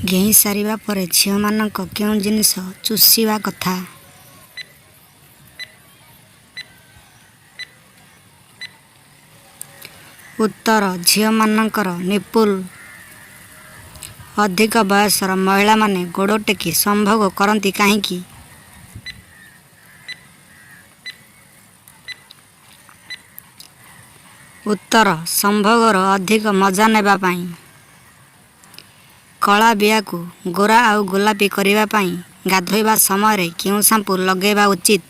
घेई सारिबा परे झीलमानक केउं जिनिस चुषिबा कथा। उत्तर झीलमानकर निपुल। अधिक बयसर महिला माने गोड़ टेकी संभोग करती कहीं। उत्तर संभोगर अधिक मजा नेबा पाई। कला बियाकू गोरा आउ गोलापी करिबा पाई गाधोइबा समय केउं शैम्पू लगेबा उचित।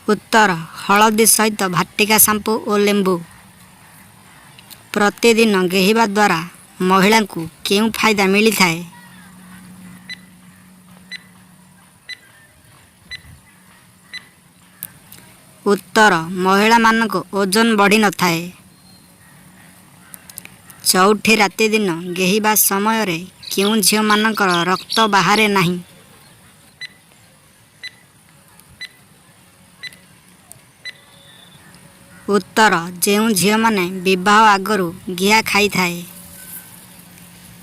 उत्तर हलदी सहित भाटिका शैम्पू और लेंबू। प्रतिदिन गेहिबा द्वारा महिला को केउं फायदा मिली थाए। उत्तर महिला मानक ओजन बढ़ी न थाए। चौठी राति दिन गेहिबा समय रे केउं झील मानकर रक्त बाहरे नहीं। उत्तर जेउं झील माने विवाह आगरू घिया खाई थाए।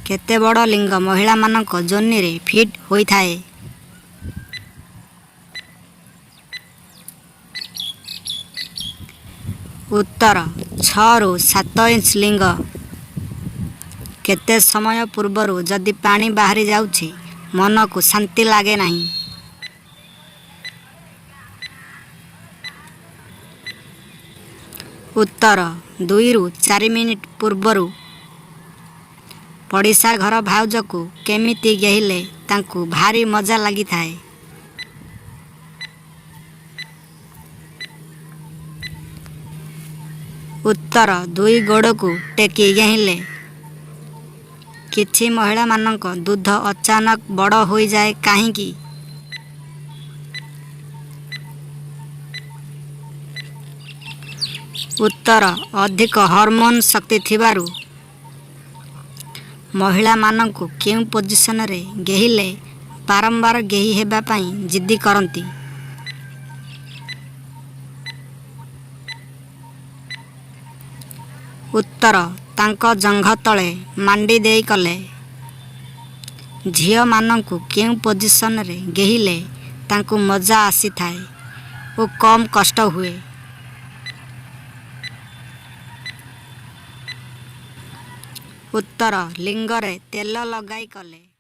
केते बड़ लिंग महिला मानक जोनी रे फिट होई थाए। उत्तर 6 ରୁ 7 इंच लिंग। केते समय पूर्वरु जदि पानी बाहरी जाउछि मन को शांति लागे नहीं। उत्तर 2 ରୁ 4 मिनिट पूर्वरु पड़िशा घर भाउज को केमिति गेहिले तांकु भारी मजा लगी थाए। उत्तर 2 गोड़ को टेकी गेहिले किछि महिला मानक दूध अचानक बड़ होई जाए कहीं। उत्तर अधिक हार्मोन शक्ति थिबारु महिला मानक केउं पोजिशन रे गेहिले बारंबार गेही हेबा पाई जिद्दी करती। उत्तर तांक जंघ तले मांडी देई कले। झील मानक केउं पोजिशन रे गेहिले तांकु मजा आसी थाए और कम कष्ट हुए। उत्तर लिंगरे तेल लगाई कले।